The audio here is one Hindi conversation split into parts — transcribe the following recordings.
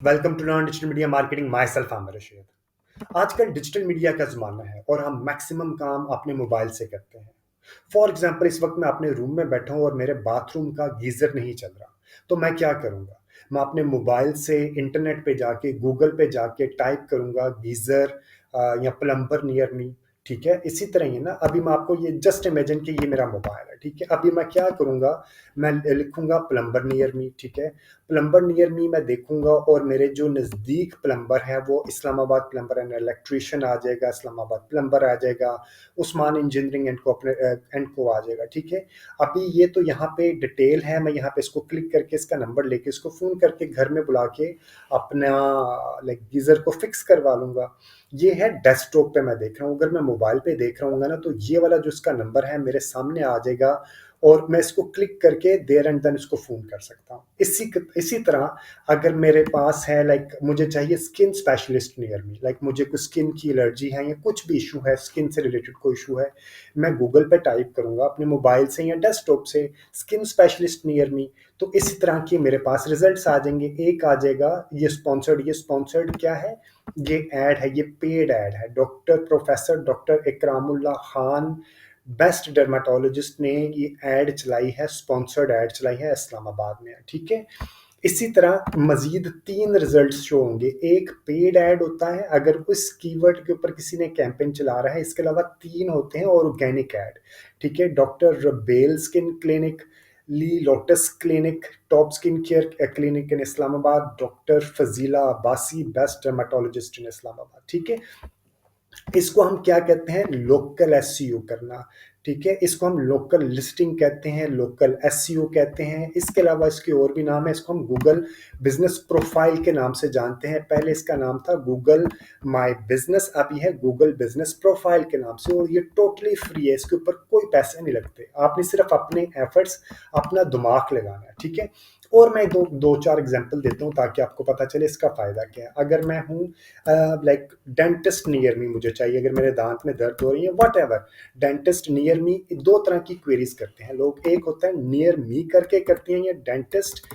Welcome to non digital media marketing. Myself Aamir Rashid. आजकल डिजिटल मीडिया का ज़माना है और हम मैक्सिमम काम अपने मोबाइल से करते हैं। फॉर एग्जाम्पल, इस वक्त मैं अपने रूम में बैठा हूँ और मेरे बाथरूम का गीज़र नहीं चल रहा, तो मैं क्या करूँगा? मैं अपने मोबाइल से इंटरनेट पे जाके, गूगल पे जाके टाइप करूँगा गीज़र या प्लम्बर नियर मी। ठीक है, इसी तरह ही ना, अभी मैं आपको ये जस्ट इमेजिन कि ये मेरा मोबाइल है। ठीक है, अभी मैं क्या करूँगा? मैं लिखूंगा प्लम्बर नियर मी। ठीक है, प्लम्बर नियर मी मैं देखूंगा और मेरे जो नज़दीक प्लम्बर है वो इस्लामाबाद प्लम्बर एंड इलेक्ट्रिशियन आ जाएगा, इस्लामाबाद प्लम्बर आ जाएगा, उस्मान इंजीनियरिंग एंड को आ जाएगा। ठीक है, अभी ये तो यहाँ पे डिटेल है, मैं यहाँ पे इसको क्लिक करके इसका नंबर लेके इसको फ़ोन करके घर में बुला के अपना लाइक गीज़र को फिक्स करवा लूँगा। ये है डेस्कटॉप पे मैं देख रहा हूँ। अगर मैं मोबाइल पे देख रहा हूँ ना, तो ये वाला जो इसका नंबर है मेरे सामने आ जाएगा और मैं इसको क्लिक करके देयर एंड देन इसको फ़ोन कर सकता हूँ। इसी तरह अगर मेरे पास है, लाइक मुझे चाहिए स्किन स्पेशलिस्ट नियर मी, लाइक मुझे कुछ स्किन की एलर्जी है या कुछ भी इशू है, स्किन से रिलेटेड कोई इशू है, मैं गूगल पे टाइप करूँगा अपने मोबाइल से या डेस्कटॉप से स्किन स्पेशलिस्ट नियर मी, तो इसी तरह के मेरे पास रिजल्ट्स आ जाएंगे। एक आ जाएगा ये स्पॉन्सर्ड क्या है? ये ऐड है, ये पेड ऐड है। Professor doctor Ikramullah Khan best dermatologist ने ये ऐड चलाई है, स्पॉन्सर्ड ऐड चलाई है इस्लामाबाद में। ठीक है, इसी तरह मजीद 3 रिजल्ट्स शो होंगे। एक पेड ऐड होता है अगर उस कीवर्ड के ऊपर किसी ने कैंपेन चला रहा है, इसके अलावा 3 होते हैं ऑर्गेनिक ऐड। ठीक है, डॉक्टर रबेल स्किन क्लिनिक, ली lotus clinic, top skin care clinic in Islamabad, doctor Fazila Abbasi best dermatologist in Islamabad. ठीक है, इसको हम क्या कहते हैं? लोकल एसईओ करना। ठीक है, इसको हम लोकल लिस्टिंग कहते हैं, लोकल एसईओ कहते हैं। इसके अलावा इसके और भी नाम है, इसको हम गूगल बिजनेस प्रोफाइल के नाम से जानते हैं। पहले इसका नाम था गूगल माय बिजनेस, अभी है गूगल बिजनेस प्रोफाइल के नाम से, और ये टोटली फ्री है, इसके ऊपर कोई पैसे नहीं लगते, आपने सिर्फ अपने एफर्ट्स, अपना दिमाग लगाना है। ठीक है, और मैं दो चार एग्जांपल देता हूँ ताकि आपको पता चले इसका फ़ायदा क्या है। अगर मैं हूँ लाइक डेंटिस्ट नियर मी, मुझे चाहिए अगर मेरे दांत में दर्द हो रही है, what ever, dentist near me. 2 तरह की क्वेरीज करते हैं लोग, एक होता है नियर मी करके करते हैं, या डेंटिस्ट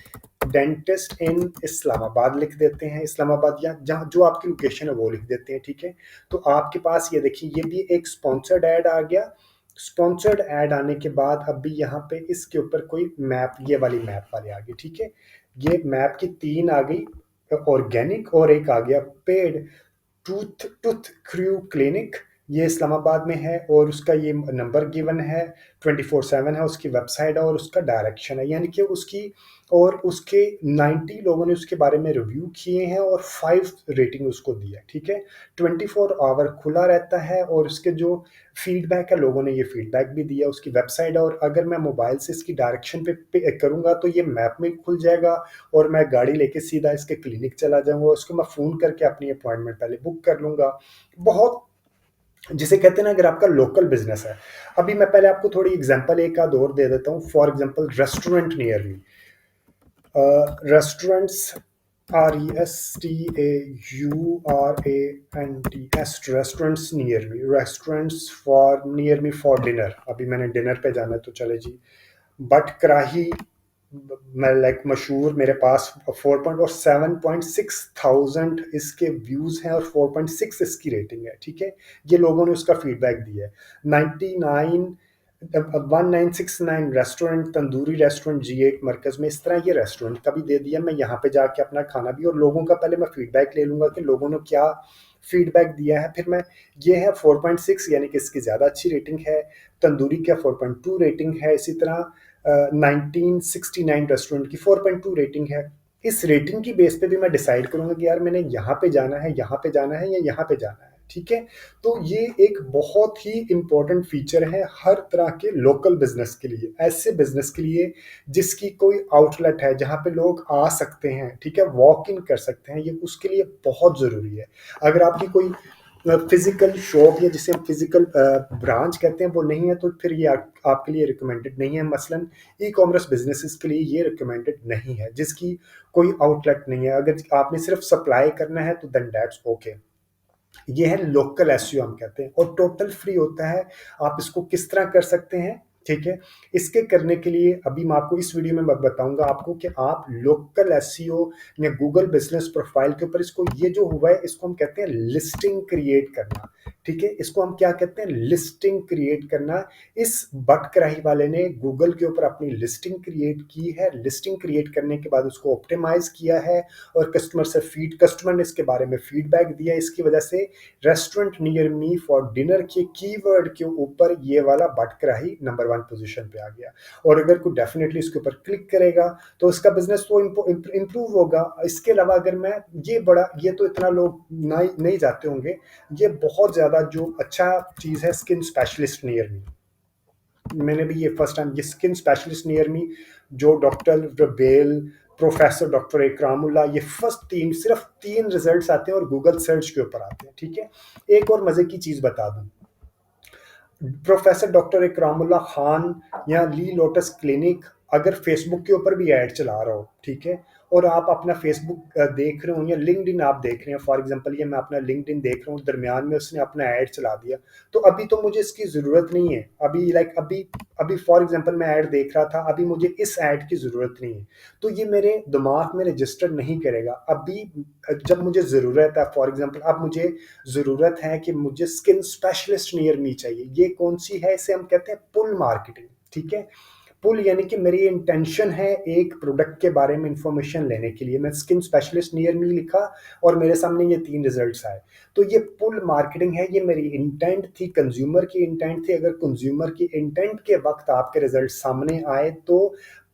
डेंटिस्ट इन इस्लामाबाद लिख देते हैं, इस्लामाबाद या जहाँ जो आपकी लोकेशन है वो लिख देते हैं। ठीक है, तो आपके पास ये देखिए, ये भी एक स्पॉन्सर्ड ऐड आ गया। स्पॉन्सर्ड ऐड आने के बाद अभी यहाँ पे इसके ऊपर कोई मैप, ये वाली मैप वाली आ गई। ठीक है, ये मैप की 3 आ गई ऑर्गेनिक, और एक आ गया paid. Tooth tooth crew clinic, ये इस्लामाबाद में है और उसका ये नंबर गिवन है, 24/7 है, उसकी वेबसाइट है और उसका डायरेक्शन है, यानी कि उसकी और उसके 90 लोगों ने उसके बारे में रिव्यू किए हैं और 5 रेटिंग उसको दी है। ठीक है, 24 आवर खुला रहता है और उसके जो फीडबैक है, लोगों ने ये फीडबैक भी दिया, उसकी वेबसाइट है। और अगर मैं मोबाइल से इसकी डायरेक्शन पे करूँगा तो ये मैप में खुल जाएगा और मैं गाड़ी लेके सीधा इसके क्लिनिक चला जाऊँगा, उसको मैं फ़ोन करके अपनी अपॉइंटमेंट पहले बुक कर लूँगा। बहुत, जिसे कहते हैं ना, अगर आपका लोकल बिजनेस है। अभी मैं पहले आपको थोड़ी एग्जांपल एक आध और दे देता हूँ। For example, restaurant near me, restaurants, RESTAURANTS, restaurants near me, restaurants for near me for dinner. अभी मैंने डिनर पे जाना है तो चले जी। बट कराही, मैं लाइक मशहूर, मेरे पास 7.6 थाउजेंड इसके व्यूज़ हैं और 4.6 इसकी रेटिंग है। ठीक है, ये लोगों ने उसका फीडबैक दिया है। 99 1969 रेस्टोरेंट, तंदूरी रेस्टोरेंट G8 मरकज़ में, इस तरह ये रेस्टोरेंट का भी दे दिया। मैं यहाँ पे जाके अपना खाना भी, और लोगों का पहले मैं फीडबैक ले लूँगा कि लोगों ने क्या फीडबैक दिया है, फिर मैं, ये है 4.6, यानी कि इसकी ज़्यादा अच्छी रेटिंग है। तंदूरी का 4.2 रेटिंग है। इसी तरह 1969 रेस्टोरेंट की 4.2 रेटिंग है। इस रेटिंग की बेस पे भी मैं डिसाइड करूंगा कि यार मैंने यहाँ पे जाना है, यहाँ पे जाना है या यहाँ पे जाना है। ठीक है, तो ये एक बहुत ही इंपॉर्टेंट फीचर है हर तरह के लोकल बिजनेस के लिए, ऐसे बिजनेस के लिए जिसकी कोई आउटलेट है जहाँ पे लोग आ सकते हैं। ठीक है, वॉक इन कर सकते हैं, ये उसके लिए बहुत ज़रूरी है। अगर आपकी कोई फिजिकल शॉप, या जिसे हम फिजिकल ब्रांच कहते हैं, वो नहीं है, तो फिर ये आपके लिए रिकमेंडेड नहीं है। मसलन ई कॉमर्स बिजनेसेस के लिए ये रिकमेंडेड नहीं है, जिसकी कोई आउटलेट नहीं है। अगर आपने सिर्फ सप्लाई करना है तो देन दैट्स ओके। ये है लोकल एसईओ हम कहते हैं, और टोटल फ्री होता है। आप इसको किस तरह कर सकते हैं? ठीक है? इसके करने के लिए अभी मैं आपको इस वीडियो में बताऊँगा आपको कि आप लोकल एसईओ या गूगल बिज़नेस प्रोफाइल के ऊपर इसको, ये जो हुआ है इसको हम कहते हैं लिस्टिंग क्रिएट करना, ठीक है? इसको हम क्या कहते हैं? लिस्टिंग क्रिएट करना। इस बटकराही वाले ने गूगल के ऊपर अपनी लिस्टिंग क्रिएट की है, लिस्टिंग क्रिएट करने के बाद उसको ऑप्टिमाइज़ किया है और कस्टमर ने इसके बारे में फीडबैक दिया। इसकी वजह से restaurant near me for dinner के कीवर्ड के ऊपर ये वाला बटकराही नंबर 1 पोजीशन पे आ गया। और अगर कोई डेफिनेटली इसके ऊपर क्लिक करेगा तो इसका बिजनेस तो इंप्रूव होगा। इसके अलावा अगर मैं ये तो इतना लोग नहीं नहीं जाते होंगे, ये बहुत ज्यादा जो अच्छा चीज है स्किन स्पेशलिस्ट नियर मी। मैंने भी ये फर्स्ट टाइम, ये स्किन स्पेशलिस्ट नियर मी, जो डॉक्टर बेल, प्रोफेसर डॉक्टर इकरामुल्ला, ये फर्स्ट तीन, सिर्फ 3 रिजल्ट्स आते हैं और गूगल सर्च के ऊपर आते हैं, ठीक है? एक और मजे की चीज बता दूं, प्रोफेसर डॉक्टर इकरामुल्ला खान या ली लोटस क्लिनिक अगर फेसबुक के ऊपर भी ऐड चला रहा हो, ठीक है, और आप अपना फेसबुक देख रहे हो या लिंक्डइन आप देख रहे हैं, फॉर एग्जांपल ये मैं अपना लिंक्डइन देख रहा हूँ, दरमियान में उसने अपना ऐड चला दिया, तो अभी तो मुझे इसकी ज़रूरत नहीं है। अभी अभी अभी फॉर एग्जांपल मैं ऐड देख रहा था, अभी मुझे इस ऐड की ज़रूरत नहीं है, तो ये मेरे दिमाग में रजिस्टर नहीं करेगा। अभी जब मुझे ज़रूरत है, फॉर एग्जांपल अब मुझे ज़रूरत है कि मुझे स्किन स्पेशलिस्ट नियर मी चाहिए, ये कौन सी है? इसे हम कहते हैं पुल मार्केटिंग, ठीक है? पुल यानी कि मेरी इंटेंशन है एक प्रोडक्ट के बारे में इंफॉर्मेशन लेने के लिए, मैं स्किन स्पेशलिस्ट नियर मी लिखा और मेरे सामने ये 3 रिजल्ट्स आए, तो ये पुल मार्केटिंग है। ये मेरी इंटेंट थी, कंज्यूमर की इंटेंट थी। अगर कंज्यूमर की इंटेंट के वक्त आपके रिजल्ट सामने आए तो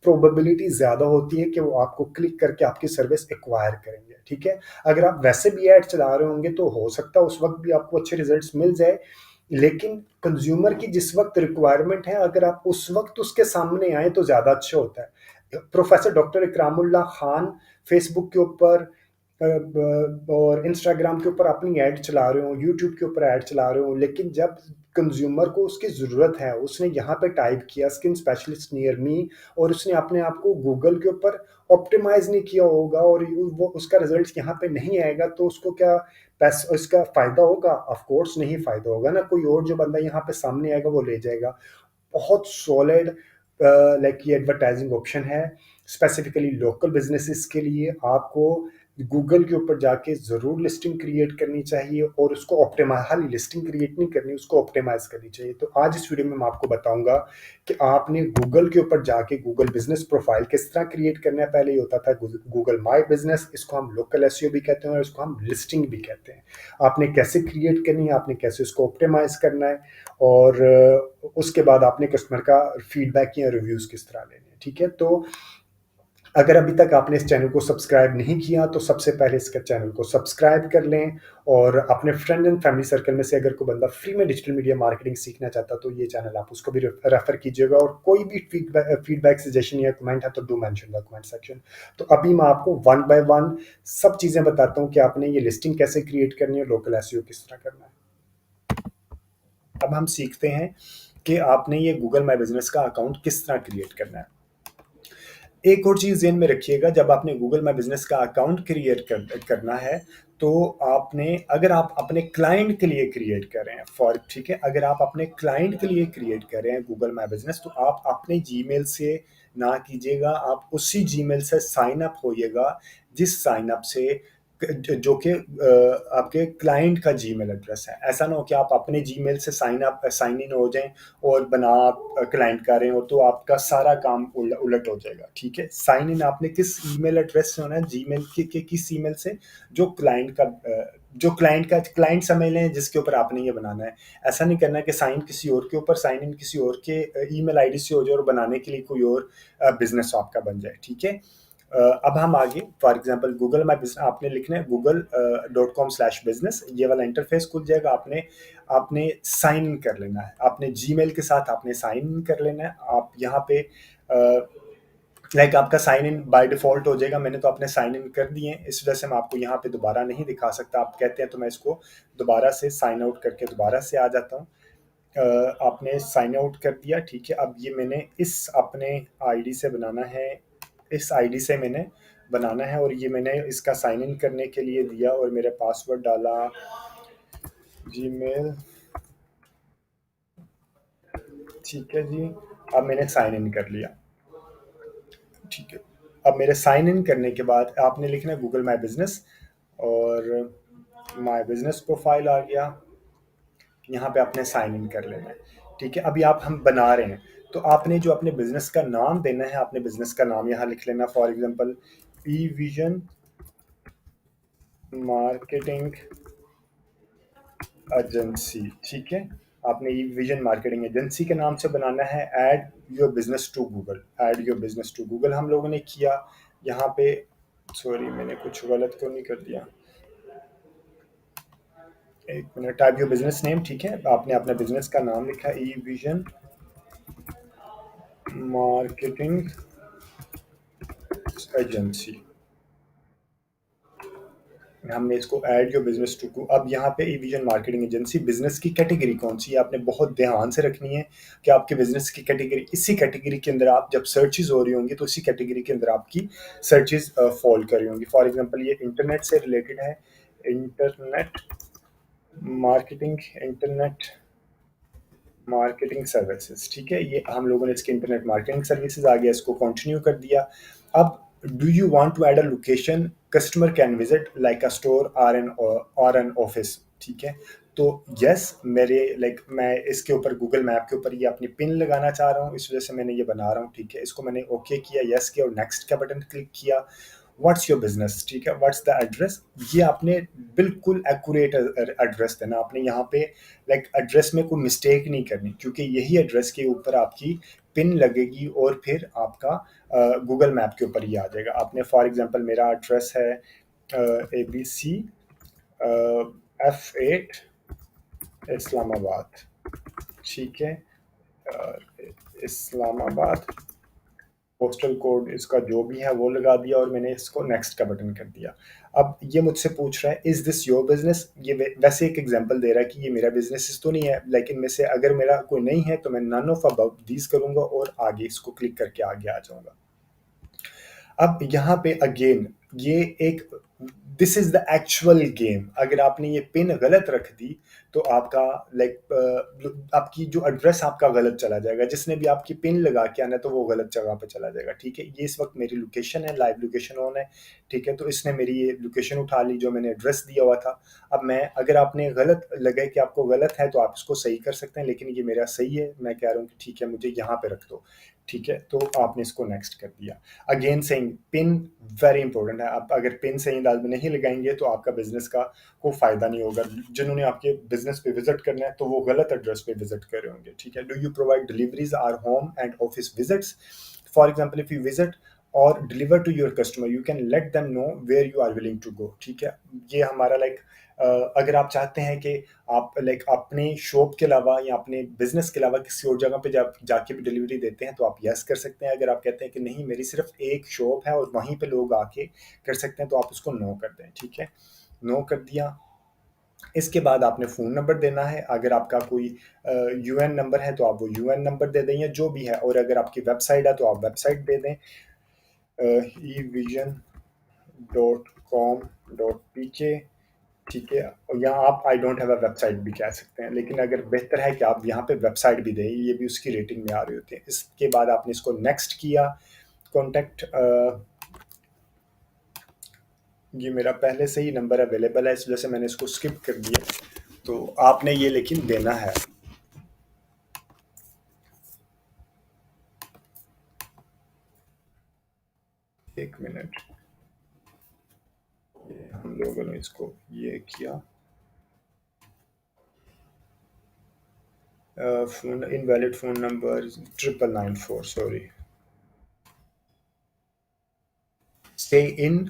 प्रोबेबिलिटी ज्यादा होती है कि वो आपको क्लिक करके आपकी सर्विस एक्वायर करेंगे, ठीक है? अगर आप वैसे भी ऐड चला रहे होंगे तो हो सकता है उस वक्त भी आपको अच्छे रिजल्ट्स मिल जाए, लेकिन कंज्यूमर की जिस वक्त रिक्वायरमेंट है, अगर आप उस वक्त उसके सामने आए तो ज्यादा अच्छा होता है। Professor doctor Ikramullah Khan Facebook के ऊपर और इंस्टाग्राम के ऊपर अपनी ऐड चला रहे हो, यूट्यूब के ऊपर ऐड चला रहे हो, लेकिन जब कंज्यूमर को उसकी ज़रूरत है, उसने यहाँ पे टाइप किया स्किन स्पेशलिस्ट नियर मी और उसने अपने आप को गूगल के ऊपर ऑप्टिमाइज नहीं किया होगा और वो उसका रिजल्ट यहाँ पे नहीं आएगा, तो उसको क्या पैसा, इसका फायदा होगा? ऑफ कोर्स नहीं फायदा होगा ना। कोई और जो बंदा यहाँ पे सामने आएगा वो ले जाएगा। बहुत सॉलिड लाइक ये एडवर्टाइजिंग ऑप्शन है स्पेसिफिकली लोकल बिजनेसेस के लिए। आपको गूगल के ऊपर जाके ज़रूर लिस्टिंग क्रिएट करनी चाहिए और उसको ऑप्टिमाइज, खाली लिस्टिंग क्रिएट नहीं करनी, उसको ऑप्टिमाइज करनी चाहिए। तो आज इस वीडियो में मैं आपको बताऊंगा कि आपने गूगल के ऊपर जाके गूगल बिजनेस प्रोफाइल किस तरह क्रिएट करना है। पहले ये होता था गूगल माई बिजनेस, इसको हम लोकल एसईओ भी कहते हैं और इसको हम लिस्टिंग भी कहते हैं। आपने कैसे क्रिएट करनी है, आपने कैसे उसको ऑप्टिमाइज करना है और उसके बाद आपने कस्टमर का फीडबैक या रिव्यूज़ किस तरह लेने हैं, ठीक है? तो अगर अभी तक आपने इस चैनल को सब्सक्राइब नहीं किया तो सबसे पहले इसके चैनल को सब्सक्राइब कर लें और अपने फ्रेंड एंड फैमिली सर्कल में से अगर कोई बंदा फ्री में डिजिटल मीडिया मार्केटिंग सीखना चाहता तो ये चैनल आप उसको भी रेफर कीजिएगा। और कोई भी फीडबैक सजेशन या कमेंट है तो do mention the comment section. तो अभी मैं आपको वन बाय वन सब चीज़ें बताता हूँ कि आपने ये लिस्टिंग कैसे क्रिएट करनी है, लोकल एसईओ किस तरह करना है। अब हम सीखते हैं कि आपने ये गूगल माई बिजनेस का अकाउंट किस तरह क्रिएट करना है। एक और चीज़ ध्यान में रखिएगा, जब आपने गूगल माई बिजनेस का अकाउंट करना है तो आपने, अगर आप अपने क्लाइंट के लिए क्रिएट कर रहे हैं ठीक है, अगर आप अपने क्लाइंट के लिए क्रिएट कर रहे हैं गूगल माई बिजनेस तो आप अपने जीमेल से ना कीजिएगा, आप उसी जीमेल से साइन अप होइएगा जिस साइन अप से जो कि आपके क्लाइंट का जीमेल एड्रेस है। ऐसा ना हो कि आप अपने जीमेल से साइन इन हो जाएं और बना आप क्लाइंट का रहे हो तो आपका सारा काम उलट हो जाएगा, ठीक है? साइन इन आपने किस ईमेल एड्रेस से होना है, जीमेल के किस ईमेल से, जो क्लाइंट समझ लें जिसके ऊपर आपने ये बनाना है। ऐसा नहीं करना कि साइन किसी और के ऊपर, साइन इन किसी और के ईमेल आईडी से हो जाए और बनाने के लिए कोई और बिजनेस आपका बन जाए, ठीक है? अब हम आगे, for example Google my business आपने लिखना है google.com/business, ये वाला इंटरफेस खुल जाएगा। आपने आपने साइन इन कर लेना है, आपने जीमेल के साथ आपने साइन इन कर लेना है। आप यहाँ पे लाइक आपका साइन इन बाय डिफॉल्ट हो जाएगा। मैंने तो अपने साइन इन कर दिए हैं, इस वजह से मैं आपको यहाँ पे दोबारा नहीं दिखा सकता। आप कहते हैं तो मैं इसको दोबारा से साइन आउट करके दोबारा से आ जाता हूँ। आपने साइन आउट कर दिया, ठीक है? अब ये मैंने इस अपने आईडी से बनाना है, इस आईडी से मैंने बनाना है और ये मैंने इसका साइन इन करने के लिए दिया और मेरे पासवर्ड डाला जीमेल, ठीक है जी। अब मैंने साइन इन कर लिया, ठीक है। अब मेरे साइन इन करने के बाद आपने लिखना है गूगल माई बिजनेस, और माई बिजनेस प्रोफाइल आ गया। यहाँ पे आपने साइन इन कर लेना है, ठीक है। अभी आप हम बना रहे हैं, तो आपने जो अपने बिजनेस का नाम देना है, आपने बिजनेस का नाम यहाँ लिख लेना, for example E vision marketing agency, ठीक है। आपने ई विजन मार्केटिंग एजेंसी के नाम से बनाना है। Add your business to Google, add your business to Google हम लोगों ने किया यहाँ पे। सॉरी, मैंने कुछ गलत तो नहीं कर दिया, एक minute. Type your business name, ठीक है। आपने अपने बिजनेस का नाम लिखा, ई विजन मार्केटिंग एजेंसी। हमने इसको ऐड योर बिजनेस टू, अब यहाँ पे ई विजन मार्केटिंग एजेंसी, बिजनेस की कैटेगरी कौन सी है आपने बहुत ध्यान से रखनी है कि आपके बिजनेस की कैटेगरी, इसी कैटेगरी के अंदर आप जब सर्चेज हो रही होंगी तो इसी कैटेगरी के अंदर आपकी सर्चेज फॉल कर रही होंगी। फॉर एग्जांपल ये इंटरनेट से रिलेटेड है, internet marketing, internet marketing services, ठीक है। ये हम लोगों ने इसके इंटरनेट मार्केटिंग सर्विसेज आ गया, इसको कंटिन्यू कर दिया। अब do you want to add a location customer can visit like a store और एन ऑफिस, ठीक है। तो यस, मेरे मैं इसके ऊपर गूगल मैप के ऊपर ये अपनी पिन लगाना चाह रहा हूँ, इस वजह से मैंने ये बना रहा हूँ, ठीक है। इसको मैंने ओके किया, यस किया, और नेक्स्ट का बटन क्लिक किया। व्हाट्स योर बिजनेस, ठीक है, व्हाट्स द एड्रेस, ये आपने बिल्कुल एक्यूरेट एड्रेस देना। आपने यहाँ पे एड्रेस में कोई मिस्टेक नहीं करनी, क्योंकि यही एड्रेस के ऊपर आपकी पिन लगेगी और फिर आपका गूगल मैप के ऊपर ही आ जाएगा। आपने फॉर एग्जांपल मेरा एड्रेस है ABC F8 इस्लामाबाद, ठीक है। अ, इस्लामाबाद, पोस्टल कोड इसका जो भी है वो लगा दिया, और मैंने इसको नेक्स्ट का बटन कर दिया। अब ये मुझसे पूछ रहा है इज दिस योर बिजनेस, ये वैसे एक एग्जांपल दे रहा है कि ये मेरा बिजनेस तो नहीं है, लेकिन में से अगर मेरा कोई नहीं है तो मैं नन ऑफ अबव दीज करूंगा और आगे इसको क्लिक करके आगे आ जाऊंगा। अब यहाँ पे अगेन ये एक, this is the actual game. अगर आपने ये पिन गलत रख दी तो आपका आपकी जो एड्रेस आपका गलत चला जाएगा, जिसने भी आपकी पिन लगा के आना है तो वो गलत जगह पे चला जाएगा, ठीक है। ये इस वक्त मेरी लोकेशन है, लाइव लोकेशन ऑन है, ठीक है। तो इसने मेरी ये लोकेशन उठा ली जो मैंने एड्रेस दिया हुआ था। अब मैं, अगर आपने गलत लगे कि आपको गलत है तो आप इसको सही कर सकते हैं, लेकिन ये मेरा सही है, मैं कह रहा हूँ कि ठीक है मुझे यहाँ पे रख दो, ठीक है। तो आपने इसको नेक्स्ट कर दिया। Again saying pin very important है। आप अगर पिन सही अंदाज में नहीं लगाएंगे तो आपका बिजनेस का कोई फायदा नहीं होगा। जिन्होंने आपके बिजनेस पे विजिट करना है तो वो गलत एड्रेस पे विजिट कर रहे होंगे, ठीक है। Do you provide deliveries or home and office visits, for example if you visit or deliver to your customer you can let them know where you are willing to go, ठीक है। ये हमारा अगर आप चाहते हैं कि आप अपने शॉप के अलावा या अपने बिजनेस के अलावा किसी और जगह पे जाके भी डिलीवरी देते हैं तो आप यस कर सकते हैं। अगर आप कहते हैं कि नहीं मेरी सिर्फ एक शॉप है और वहीं पे लोग आके कर सकते हैं तो आप उसको नो कर दें, ठीक है। नो कर दिया। इसके बाद आपने फ़ोन नंबर देना है। अगर आपका कोई यूएन नंबर है तो आप वो यूएन नंबर दे दें या जो भी है, और अगर आपकी वेबसाइट है तो आप वेबसाइट दे दें, evision.com.pk, ठीक है। और यहाँ आप I don't have a website भी कह सकते हैं, लेकिन अगर बेहतर है कि आप यहाँ पे वेबसाइट भी दें, ये भी उसकी रेटिंग में आ रही होती है। इसके बाद आपने इसको नेक्स्ट किया। कॉन्टैक्ट, ये मेरा पहले से ही नंबर अवेलेबल है, इस वजह से मैंने इसको स्किप कर दिया। तो आपने ये लेकिन देना है। एक मिनट, हम लोगों ने इसको ये किया। Phone invalid phone number 9994, sorry. Stay in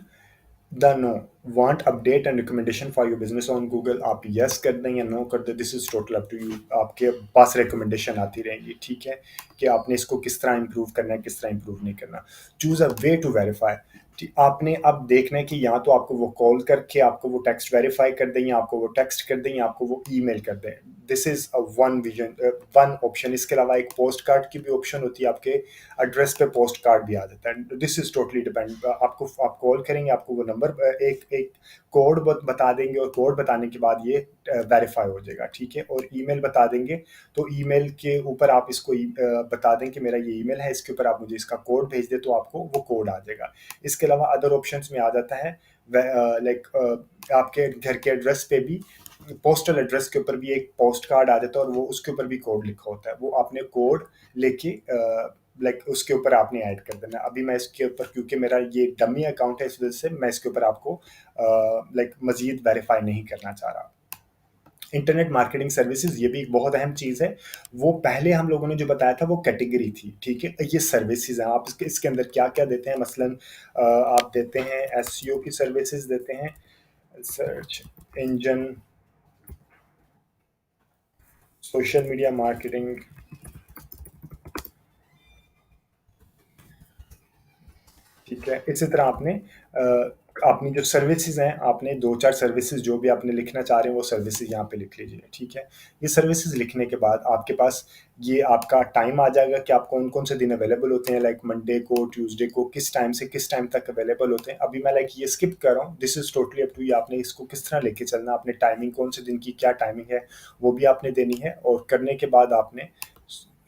the know, want update and recommendation for your business on Google, आप यस कर दें या नो कर दें, this is total up to you. आपके पास रिकमेंडेशन आती रहेंगी, ठीक है, कि आपने इसको किस तरह इंप्रूव करना है, किस तरह इंप्रूव नहीं करना। Choose a way to verify, आपने अब देखना है कि या तो आपको वो कॉल करके आपको वो टेक्स्ट वेरीफाई कर दें, या आपको वो टेक्स्ट कर दें, या आपको वो ईमेल कर दें। This is a one vision, one option. इसके अलावा एक पोस्ट कार्ड की भी ऑप्शन होती है, आपके एड्रेस पे पोस्ट कार्ड भी आ जाता है। दिस इज टोटली डिपेंड, आपको आप कॉल करेंगे, आपको वो नंबर एक एक कोड बता देंगे और कोड बताने के बाद ये वेरीफाई हो जाएगा, ठीक है। और ईमेल बता देंगे, तो ईमेल के ऊपर आप इसको बता दें कि मेरा ये ईमेल है, इसके ऊपर आप मुझे इसका कोड भेज दें, तो आपको वो कोड आ जाएगा। इसके अलावा अदर ऑप्शंस में आ जाता है लाइक आपके घर के एड्रेस पे भी, पोस्टल एड्रेस के ऊपर भी एक पोस्ट कार्ड आ जाता है और वो उसके ऊपर भी कोड लिखा होता है, वो आपने कोड लेके लाइक उसके ऊपर आपने ऐड कर देना। अभी मैं इसके ऊपर, क्योंकि मेरा ये डमी अकाउंट है, इस वजह से मैं इसके ऊपर आपको लाइक मजीद वेरीफाई नहीं करना चाह रहा। इंटरनेट मार्केटिंग सर्विसेज, ये भी एक बहुत अहम चीज़ है। वो पहले हम लोगों ने जो बताया था वो कैटेगरी थी, ठीक है। ये सर्विसेज हैं, आप इसके अंदर क्या क्या देते हैं, मसलन आप देते हैं एसईओ की सर्विसेज देते हैं, search engine, social media marketing, ठीक है। इसी तरह आपने अपनी जो सर्विसेज हैं, आपने दो चार सर्विसेज जो भी आपने लिखना चाह रहे हैं वो सर्विसेज यहाँ पे लिख लीजिए, ठीक है। ये सर्विसेज लिखने के बाद आपके पास ये आपका टाइम आ जाएगा कि आप कौन कौन से दिन अवेलेबल होते हैं, लाइक मंडे को, ट्यूसडे को, किस टाइम से किस टाइम तक अवेलेबल होते हैं। अभी मैं लाइक ये स्किप कर रहा हूँ, this is totally up to you, आपने इसको किस तरह लेके चलना, आपने टाइमिंग कौन से दिन की क्या टाइमिंग है वो भी आपने देनी है। और करने के बाद आपने,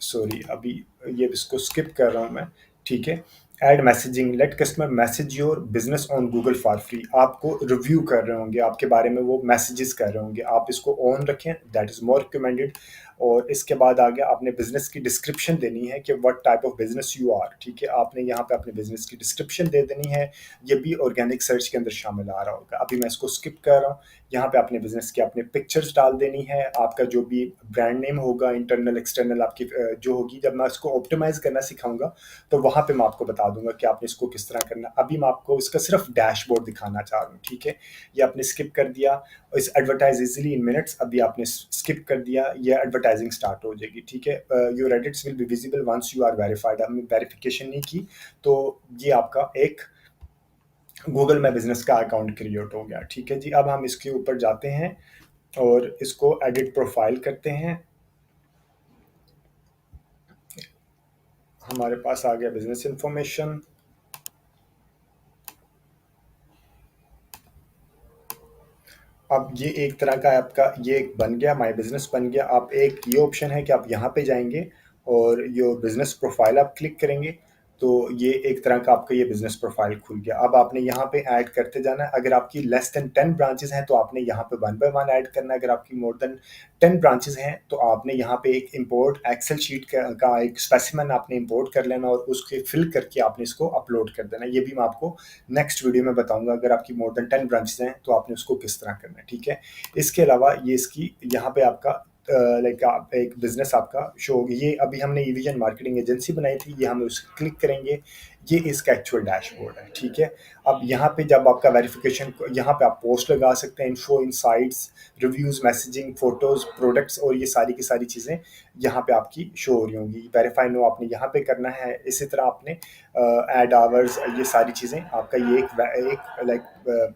सॉरी अभी ये इसको स्किप कर रहा हूँ मैं, ठीक है। Add messaging, let customer message your business on Google for free, आपको रिव्यू कर रहे होंगे, आपके बारे में वो मैसेजेस कर रहे होंगे, आप इसको ऑन रखें, दैट इज मोर रिकमेंडेड। और इसके बाद आगे आपने बिजनेस की डिस्क्रिप्शन देनी है कि what type of business you are, ठीक है। आपने यहाँ पे अपने बिजनेस की डिस्क्रिप्शन दे देनी है, ये भी ऑर्गेनिक सर्च के अंदर शामिल आ रहा होगा। अभी मैं इसको स्किप कर रहा हूँ। यहाँ पे अपने बिजनेस की आपने पिक्चर्स डाल देनी है, आपका जो भी ब्रांड नेम होगा, इंटरनल एक्सटर्नल आपकी जो होगी, जब मैं इसको ऑप्टिमाइज करना सिखाऊंगा तो वहां पे मैं आपको बता दूंगा कि आपने इसको किस तरह करना। अभी मैं आपको इसका सिर्फ डैशबोर्ड दिखाना चाह रहा हूँ, ठीक है। ये आपने स्किप कर दिया, इस एडवर्टाइज इजिली इन मिनट्स, अभी आपने स्किप कर दिया, ये एडवर्टाइजिंग स्टार्ट हो जाएगी, ठीक है। Your edits will be visible once you are verified, हमने वेरिफिकेशन नहीं की तो ये आपका एक गूगल में बिजनेस का अकाउंट क्रिएट हो गया, ठीक है जी। अब हम इसके ऊपर जाते हैं और इसको एडिट प्रोफाइल करते हैं। हमारे पास आ गया बिजनेस इंफॉर्मेशन। अब ये एक तरह का आपका ये एक बन गया, माय बिजनेस बन गया। आप एक ये ऑप्शन है कि आप यहाँ पे जाएंगे और योर बिजनेस प्रोफाइल आप क्लिक करेंगे, तो ये एक तरह का आपका ये बिजनेस प्रोफाइल खुल गया। अब आपने यहाँ पे ऐड करते जाना है। अगर आपकी लेस देन 10 ब्रांचेस हैं तो आपने यहाँ पे वन बाय वन ऐड करना है। अगर आपकी मोर देन 10 ब्रांचेस हैं तो आपने यहाँ पे एक इंपोर्ट एक्सेल शीट का एक स्पेसिमेन आपने इंपोर्ट कर लेना और उसके फिल करके आपने इसको अपलोड कर देना। ये भी मैं आपको नेक्स्ट वीडियो में बताऊंगा। अगर आपकी मोर देन 10 ब्रांचेस हैं तो आपने उसको किस तरह करना है, ठीक है। इसके अलावा ये इसकी यहाँ पे आपका लाइक आप एक बिजनेस आपका शो होगी। ये अभी हमने ईविजन मार्केटिंग एजेंसी बनाई थी, ये हम उस क्लिक करेंगे, ये इसका एक्चुअल डैशबोर्ड है, ठीक है। अब यहाँ पे जब आपका वेरिफिकेशन, यहाँ पे आप पोस्ट लगा सकते हैं, info, insights, reviews, messaging, photos, products, और ये सारी की सारी चीज़ें यहाँ पे आपकी शो हो रही होंगी। वेरीफाई नो आपने यहाँ पे करना है। इसी तरह आपने एड आवर्स, ये सारी चीज़ें आपका ये एक लाइक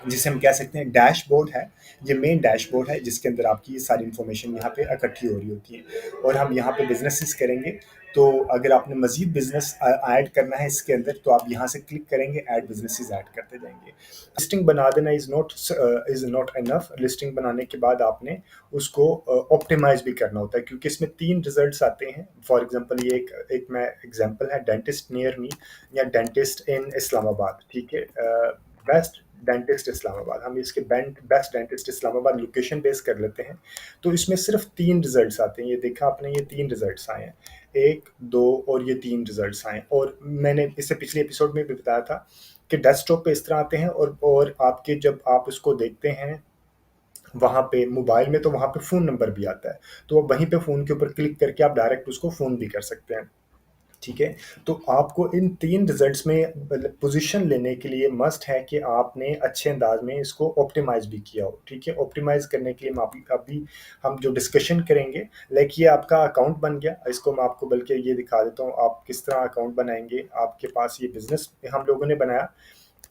जिसे हम कह सकते हैं डैशबोर्ड है। ये मेन डैशबोर्ड है जिसके अंदर आपकी ये सारी इन्फॉर्मेशन यहाँ पे इकट्ठी हो रही होती है। और हम यहाँ पे बिजनेसेस करेंगे, तो अगर आपने मजीद बिजनेस ऐड करना है इसके अंदर तो आप यहाँ से क्लिक करेंगे, ऐड बिजनेसेस ऐड करते जाएंगे। लिस्टिंग बना देना इज नॉट इनफ। लिस्टिंग बनाने के बाद आपने उसको ऑप्टिमाइज भी करना होता है, क्योंकि इसमें 3 रिजल्ट्स आते हैं। फॉर एग्जांपल ये एक मैं एग्जांपल है, डेंटिस्ट नियर मी या डेंटिस्ट इन इस्लामाबाद, ठीक है। बेस्ट डेंटिस्ट इस्लामाबाद, हम इसके best dentist Islamabad location base कर लेते हैं। तो इसमें सिर्फ 3 रिजल्ट्स आते हैं। ये देखा आपने, ये 3 रिजल्ट्स आए हैं, 1, 2 और ये 3 रिजल्ट्स आए हैं। और मैंने इससे पिछले एपिसोड में भी बताया था कि डेस्कटॉप पे इस तरह आते हैं, और आपके जब आप उसको देखते हैं वहाँ पे मोबाइल में, तो वहाँ पे फ़ोन नंबर भी आता है, तो आप वहीं पे फ़ोन के ऊपर क्लिक करके आप डायरेक्ट उसको फ़ोन भी कर सकते हैं, ठीक है। तो आपको इन 3 रिजल्ट्स में पोजीशन लेने के लिए मस्ट है कि आपने अच्छे अंदाज में इसको ऑप्टिमाइज भी किया हो, ठीक है। ऑप्टिमाइज करने के लिए अभी हम जो डिस्कशन करेंगे, लाइक ये आपका अकाउंट बन गया। इसको मैं आपको बल्कि ये दिखा देता हूँ आप किस तरह अकाउंट बनाएंगे। आपके पास ये बिजनेस हम लोगों ने बनाया,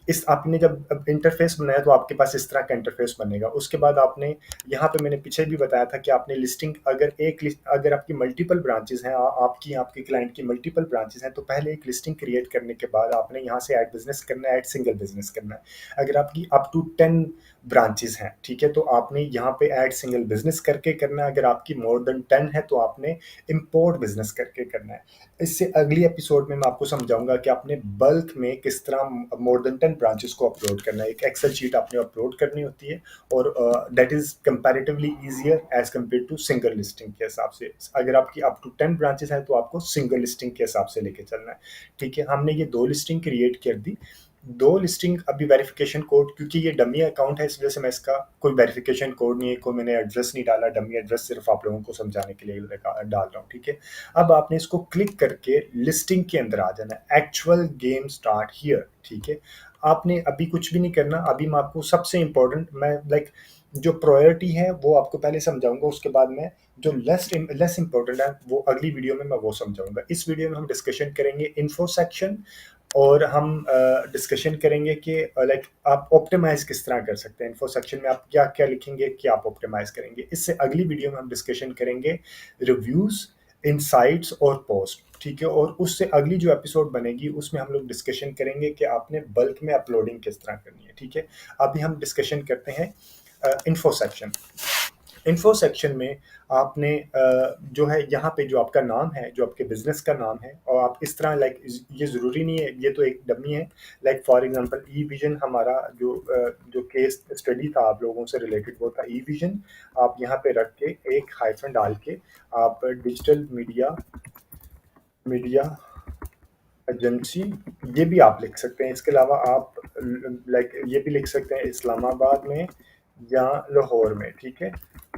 इस आपने जब अब इंटरफ़ेस बनाया तो आपके पास इस तरह का इंटरफ़ेस बनेगा। उसके बाद आपने यहाँ पे मैंने पीछे भी बताया था कि आपने लिस्टिंग अगर आपकी मल्टीपल ब्रांचेज़ हैं आपकी आपके क्लाइंट की मल्टीपल ब्रांचेज़ हैं, तो पहले एक लिस्टिंग क्रिएट करने के बाद आपने यहाँ से ऐड बिज़नेस करना है, ऐड सिंगल बिज़नेस करना है। अगर आपकी अप टू 10 ब्रांचेज़ हैं, ठीक है? तो आपने यहाँ पे ऐड सिंगल बिज़नेस करके करना है। अगर आपकी मोर देन 10 है तो आपने इम्पोर्ट बिज़नेस करके करना है। इससे अगली एपिसोड में मैं आपको समझाऊँगा कि आपने बल्क में किस तरह मोर देन 10 ब्रांचेस को अपलोड करना है। एक एक्सेल शीट आपने अपलोड करनी होती है और that is comparatively easier as compared to single listing के हिसाब से। अगर आपकी अप टू 10 ब्रांचेस हैं तो आपको सिंगल लिस्टिंग के हिसाब से लेके चलना है, ठीक है? हमने ये 2 लिस्टिंग क्रिएट कर दी। 2 लिस्टिंग अभी वेरिफिकेशन कोड, क्योंकि ये डमी अकाउंट है इस वजह से मैं इसका कोई वेरिफिकेशन कोड नहीं है, कोई मैंने एड्रेस नहीं डाला, डमी एड्रेस सिर्फ आप लोगों को समझाने के लिए डाल रहा हूँ, ठीक है? अब आपने इसको क्लिक करके लिस्टिंग के अंदर आ जाना है, एक्चुअल गेम स्टार्ट हियर, ठीक है? आपने अभी कुछ भी नहीं करना। अभी मैं आपको सबसे इम्पोर्टेंट मैं लाइक जो प्रायोरिटी है वो आपको पहले समझाऊंगा, उसके बाद मैं जो लेस इंपॉर्टेंट है वो अगली वीडियो में मैं वो समझाऊंगा। इस वीडियो में हम डिस्कशन करेंगे इन्फो सेक्शन, और हम डिस्कशन करेंगे कि लाइक आप ऑप्टिमाइज किस तरह कर सकते हैं। इन्फो सेक्शन में आप क्या क्या लिखेंगे कि आप ऑप्टिमाइज करेंगे। इससे अगली वीडियो में हम डिस्कशन करेंगे रिव्यूज, इनसाइट्स और पोस्ट, ठीक है? और उससे अगली जो एपिसोड बनेगी उसमें हम लोग डिस्कशन करेंगे कि आपने बल्क में अपलोडिंग किस तरह करनी है, ठीक है? अभी हम डिस्कशन करते हैं इन्फो सेक्शन। इन्फो सेक्शन में आपने जो है यहाँ पे जो आपका नाम है, जो आपके बिजनेस का नाम है, और आप इस तरह लाइक ये ज़रूरी नहीं है, ये तो एक डमी है। Like for example E vision हमारा जो केस स्टडी था आप लोगों से रिलेटेड वो था ई विजन। आप यहाँ पे रख के एक हाइफन डाल के आप डिजिटल मीडिया मीडिया एजेंसी ये भी आप लिख सकते हैं। इसके अलावा आप लाइक ये भी लिख सकते हैं इस्लामाबाद में या लाहौर में, ठीक है?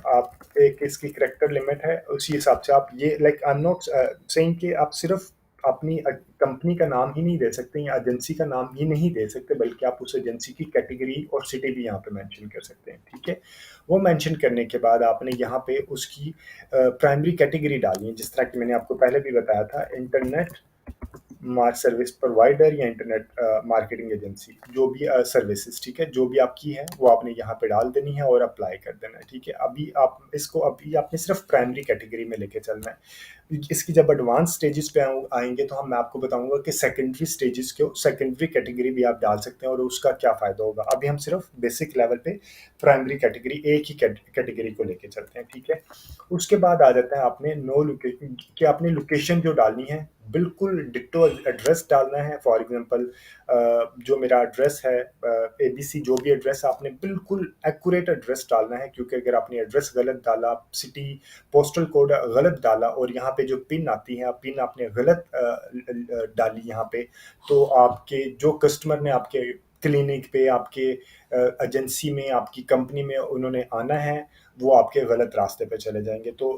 आप एक इसकी करेक्टर लिमिट है, उसी हिसाब से आप ये like I am not saying कि आप सिर्फ अपनी कंपनी का नाम ही नहीं दे सकते या एजेंसी का नाम ही नहीं दे सकते, बल्कि आप उस एजेंसी की कैटेगरी और सिटी भी यहाँ पे मेंशन कर सकते हैं, ठीक है? वो मेंशन करने के बाद आपने यहाँ पे उसकी प्राइमरी कैटेगरी डालनी है, जिस तरह की मैंने आपको पहले भी बताया था, इंटरनेट सर्विस प्रोवाइडर या इंटरनेट मार्केटिंग एजेंसी, जो भी सर्विसेज, ठीक है? जो भी आपकी है वो आपने यहाँ पे डाल देनी है और अप्लाई कर देना है, ठीक है? अभी आपने सिर्फ प्राइमरी कैटेगरी में लेके चलना है। इसकी जब एडवांस स्टेजेस पे आएंगे तो मैं आपको बताऊंगा कि सेकेंडरी कैटेगरी भी आप डाल सकते हैं और उसका क्या फ़ायदा होगा। अभी हम सिर्फ बेसिक लेवल पे प्राइमरी कैटेगरी एक ही कैटेगरी को लेके चलते हैं, ठीक है? उसके बाद आ जाता है आपने नो लोकेशन, कि आपने लोकेशन जो डालनी है बिल्कुल डिट्टो एड्रेस डालना है। फॉर एग्जांपल जो मेरा एड्रेस है एबीसी, जो भी एड्रेस आपने बिल्कुल एक्यूरेट एड्रेस डालना है, क्योंकि अगर आपने एड्रेस गलत डाला, सिटी पोस्टल कोड गलत डाला और यहाँ पे जो पिन आती है पिन आपने गलत डाली यहाँ पे, तो आपके जो कस्टमर ने आपके क्लिनिक पे, आपके एजेंसी में, आपकी कंपनी में उन्होंने आना है, वो आपके गलत रास्ते पे चले जाएंगे। तो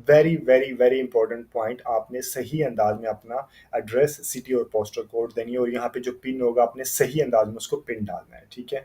very very very important point, आपने सही अंदाज में अपना एड्रेस, सिटी और पोस्टल कोड देनी है, और यहाँ पे जो पिन होगा आपने सही अंदाज में उसको पिन डालना है, ठीक है?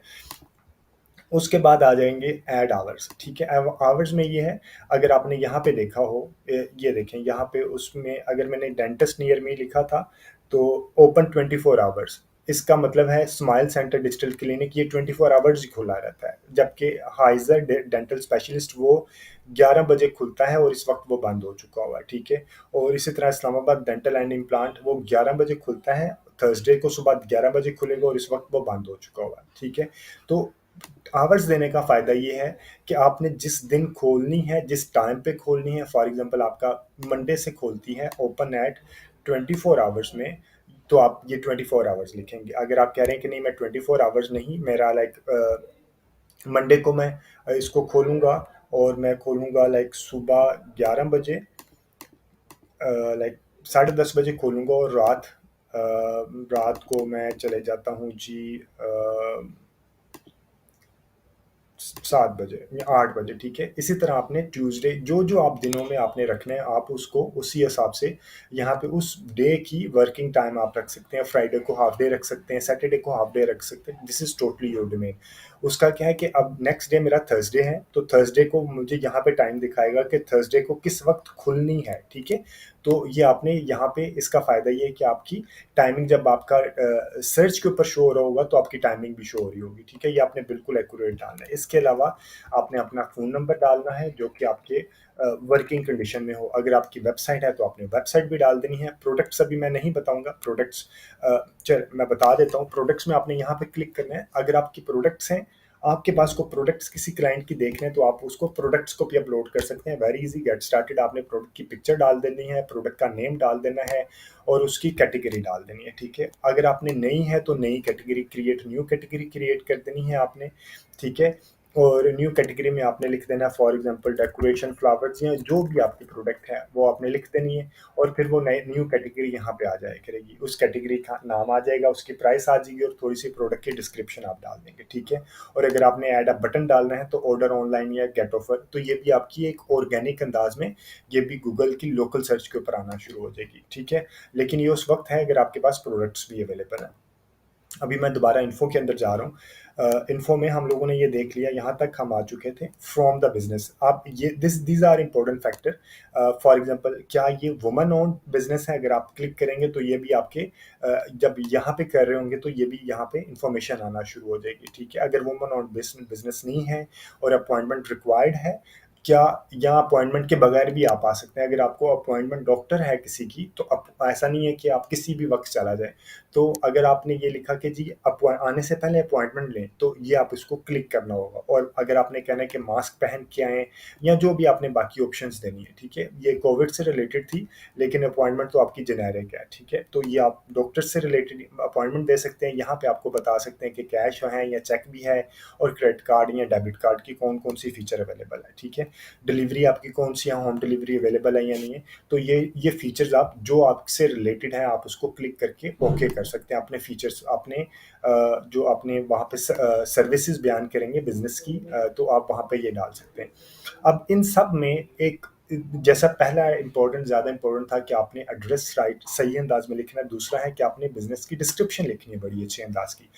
उसके बाद आ जाएंगे ऐड आवर्स, ठीक है? आवर्स में ये है, अगर आपने यहाँ पे देखा हो, ये देखें यहाँ पे, उसमें अगर मैंने डेंटिस्ट नियर में लिखा था तो ओपन 24 आवर्स, इसका मतलब है स्माइल सेंटर डिजिटल क्लिनिक ये 24 आवर्स ही खुला रहता है, जबकि हाइजर डेंटल स्पेशलिस्ट वो 11 बजे खुलता है और इस वक्त वो बंद हो चुका हुआ है, ठीक है? और इसी तरह इस्लामाबाद डेंटल एंड इम्प्लांट वो 11 बजे खुलता है, थर्सडे को सुबह 11 बजे खुलेगा और इस वक्त वो बंद हो चुका हुआ है, ठीक है? तो आवर्स देने का फ़ायदा ये है कि आपने जिस दिन खोलनी है, जिस टाइम पे खोलनी है, फॉर एग्जांपल आपका मंडे से खोलती है ओपन एट 24 आवर्स में, तो आप ये 24 आवर्स लिखेंगे। अगर आप कह रहे हैं कि नहीं मैं 24 आवर्स नहीं, मेरा लाइक मंडे को मैं इसको खोलूँगा और मैं खोलूँगा लाइक सुबह 11 बजे, लाइक 10:30 बजे खोलूँगा और रात को मैं चले जाता हूँ जी 7 बजे या 8 बजे, ठीक है? इसी तरह आपने ट्यूज़डे जो-जो आप दिनों में आपने रखने हैं, आप उसको उसी हिसाब से यहाँ पे उस डे की वर्किंग टाइम आप रख सकते हैं। फ्राइडे को हाफ डे रख सकते हैं, सैटरडे को हाफ डे रख सकते हैं। This is totally your domain. उसका क्या है कि अब नेक्स्ट डे मेरा थर्सडे है, तो थर्सडे को मुझे यहाँ पे टाइम दिखाएगा कि थर्सडे को किस वक़्त खुलनी है, ठीक है? तो ये आपने यहाँ पे इसका फ़ायदा ये है कि आपकी टाइमिंग जब आपका सर्च के ऊपर शो हो रहा होगा तो आपकी टाइमिंग भी शो हो रही होगी, ठीक है? ये आपने बिल्कुल एक्यूरेट डालना है। इसके अलावा आपने अपना फ़ोन नंबर डालना है जो कि आपके वर्किंग कंडीशन में हो। अगर आपकी वेबसाइट है तो आपने वेबसाइट भी डाल देनी है। प्रोडक्ट्स अभी मैं नहीं बताऊँगा, प्रोडक्ट्स चल मैं बता देता हूँ। प्रोडक्ट्स में आपने यहाँ पे क्लिक करना है। अगर आपकी प्रोडक्ट्स हैं, आपके पास को प्रोडक्ट्स किसी क्लाइंट की देखने हैं तो आप उसको प्रोडक्ट्स को भी अपलोड कर सकते हैं। Very easy, get started. आपने प्रोडक्ट की पिक्चर डाल देनी है, प्रोडक्ट का नेम डाल देना है और उसकी कैटेगरी डाल देनी है, ठीक है? अगर आपने नई है तो नई category create new category create कर देनी है आपने, ठीक है? और न्यू कैटेगरी में आपने लिख देना है फॉर एग्ज़ाम्पल डेकोरेशन फ्लावर्स या जो भी आपकी प्रोडक्ट है वो आपने लिख देनी है और फिर वो नई न्यू कैटेगरी यहाँ पे आ जाया करेगी। उस कैटेगरी का नाम आ जाएगा, उसकी प्राइस आ जाएगी और थोड़ी-सी प्रोडक्ट की डिस्क्रिप्शन आप डाल देंगे, ठीक है? और अगर आपने ऐड अ बटन डालना है तो ऑर्डर ऑनलाइन या गेट ऑफर, तो ये भी आपकी एक ऑर्गेनिक अंदाज़ में ये भी गूगल की लोकल सर्च के ऊपर आना शुरू हो जाएगी, ठीक है? लेकिन ये उस वक़्त है अगर आपके पास प्रोडक्ट्स भी अवेलेबल हैं। अभी मैं दोबारा इन्फो के अंदर जा रहा हूँ। इन्फो में हम लोगों ने ये देख लिया, यहाँ तक हम आ चुके थे फ्रॉम द बिजनेस। आप ये these are important factor. For example क्या ये वुमन ओन्ड बिजनेस है? अगर आप क्लिक करेंगे तो ये भी आपके जब यहाँ पे कर रहे होंगे तो ये भी यहाँ पे इंफॉर्मेशन आना शुरू हो जाएगी, ठीक है? अगर वुमन ओन्ड बिजनेस नहीं है और अपॉइंटमेंट रिक्वायर्ड है, क्या यहाँ अपॉइंटमेंट के बगैर भी आप आ सकते हैं। अगर आपको अपॉइंटमेंट डॉक्टर है किसी की तो ऐसा नहीं है कि आप किसी भी वक्त चला जाए। तो अगर आपने ये लिखा कि जी आने से पहले अपॉइंटमेंट लें तो ये आप इसको क्लिक करना होगा। और अगर आपने कहना है कि मास्क पहन के आएँ या जो भी आपने बाकी ऑप्शंस देनी है, ठीक है? ये कोविड से रिलेटेड थी, लेकिन अपॉइंटमेंट तो आपकी जेनेरिक है, ठीक है? तो ये आप डॉक्टर से रिलेटेड अपॉइंटमेंट दे सकते हैं। यहाँ पे आपको बता सकते हैं कि कैश है या चेक भी है और क्रेडिट कार्ड या डेबिट कार्ड की कौन-कौन सी फीचर अवेलेबल है, ठीक है? डिलीवरी आपकी कौन सी है, होम डिलीवरी अवेलेबल है या नहीं है। तो ये फीचर्स आप जो आपसे रिलेटेड है आप उसको क्लिक करके ओके कर सकते हैं। अपने फीचर्स आपने जो आपने वहाँ पे सर्विसेज बयान करेंगे बिजनेस की, तो आप वहाँ पे ये डाल सकते हैं। अब इन सब में एक जैसा पहला इम्पोर्टेंट ज़्यादा इम्पोर्टेंट था कि आपने एड्रेस राइट सही अंदाज में लिखना है। दूसरा है कि आपने बिजनेस की डिस्क्रिप्शन लिखनी है बड़ी अच्छे अंदाज की।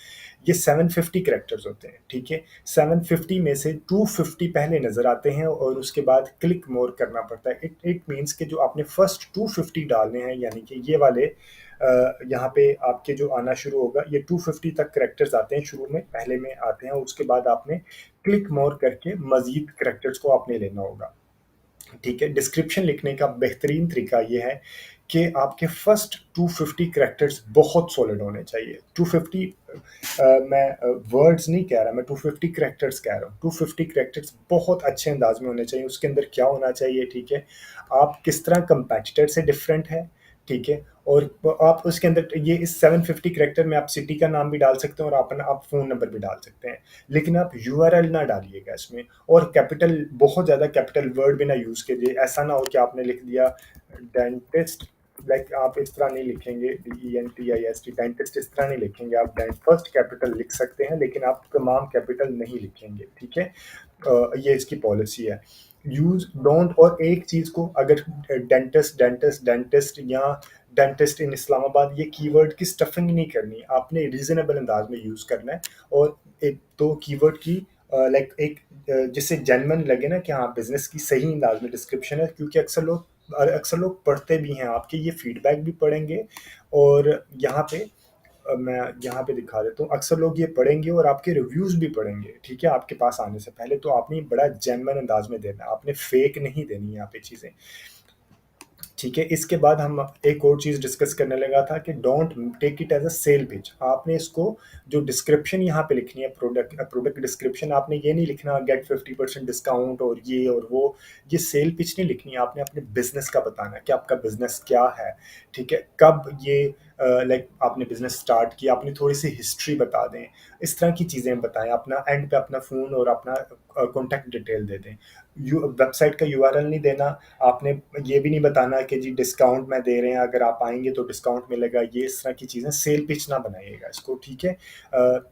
ये 750 कैरेक्टर्स होते हैं, ठीक है? 750 में से 250 पहले नज़र आते हैं और उसके बाद क्लिक मोर करना पड़ता है। इट इट मीन्स कि जो आपने फर्स्ट 250 डालने हैं, यानी कि ये वाले यहाँ पे आपके जो आना शुरू होगा, ये 250 तक कैरेक्टर्स आते हैं शुरू में, पहले में आते हैं। उसके बाद आपने क्लिक मोर करके मज़ीद कैरेक्टर्स को आपने लेना होगा। ठीक है? डिस्क्रिप्शन लिखने का बेहतरीन तरीका ये है कि आपके फर्स्ट 250 कैरेक्टर्स बहुत सॉलिड होने चाहिए। 250 मैं वर्ड्स नहीं कह रहा, मैं 250 कैरेक्टर्स कह रहा हूँ। 250 कैरेक्टर्स बहुत अच्छे अंदाज में होने चाहिए। उसके अंदर क्या होना चाहिए, ठीक है? आप किस तरह कंपेटिटर से डिफरेंट है, ठीक है? और आप उसके अंदर ये इस 750 कैरेक्टर में आप सिटी का नाम भी डाल सकते हैं और अपना आप फ़ोन नंबर भी डाल सकते हैं। लेकिन आप यूआरएल ना डालिएगा इसमें, और कैपिटल बहुत ज़्यादा कैपिटल वर्ड भी ना यूज़ कीजिए। ऐसा ना हो कि आपने लिख दिया डेंटिस्ट, लाइक आप इस तरह नहीं लिखेंगे, DENTIST डेंटिस्ट इस तरह नहीं लिखेंगे। आप फर्स्ट कैपिटल लिख सकते हैं लेकिन आप तमाम कैपिटल नहीं लिखेंगे, ठीक है? ये इसकी पॉलिसी है। यूज़ डोंट, और एक चीज़ को अगर डेंटिस्ट डेंटिस्ट डेंटिस्ट या डेंटिस्ट इन इस्लामाबाद ये कीवर्ड की स्टफिंग नहीं करनी, आपने रीजनेबल अंदाज में यूज़ करना है। और एक तो कीवर्ड की लाइक एक जिससे जेन्युइन लगे ना कि हाँ बिजनेस की सही अंदाज में डिस्क्रिप्शन है, क्योंकि अक्सर लोग पढ़ते भी हैं आपके, ये फीडबैक भी पढ़ेंगे। और यहाँ पे मैं यहाँ पे दिखा देता हूँ, अक्सर लोग ये पढ़ेंगे और आपके रिव्यूज़ भी पढ़ेंगे, ठीक है? आपके पास आने से पहले तो आपने बड़ा जेन्युइन अंदाज में देना है, आपने फेक नहीं देनी यहाँ पे चीज़ें, ठीक है? इसके बाद हम एक और चीज़ डिस्कस करने लगा था कि don't take it as a sale pitch. आपने इसको जो डिस्क्रिप्शन यहाँ पे लिखनी है, प्रोडक्ट डिस्क्रिप्शन, आपने ये नहीं लिखना गेट 50% डिस्काउंट और ये और वो, ये सेल पिच नहीं लिखनी है। आपने अपने बिज़नेस का बताना है कि आपका बिज़नेस क्या है, ठीक है? कब ये लाइक आपने बिज़नेस स्टार्ट किया, अपनी थोड़ी-सी हिस्ट्री बता दें, इस तरह की चीज़ें बताएँ। अपना एंड पे अपना फ़ोन और अपना कॉन्टैक्ट डिटेल दे दें। वेबसाइट का यूआरएल नहीं देना। आपने ये भी नहीं बताना कि जी डिस्काउंट में दे रहे हैं, अगर आप आएँगे तो डिस्काउंट मिलेगा, ये इस तरह की चीज़ें, सेल पिच ना बनाइएगा इसको, ठीक है?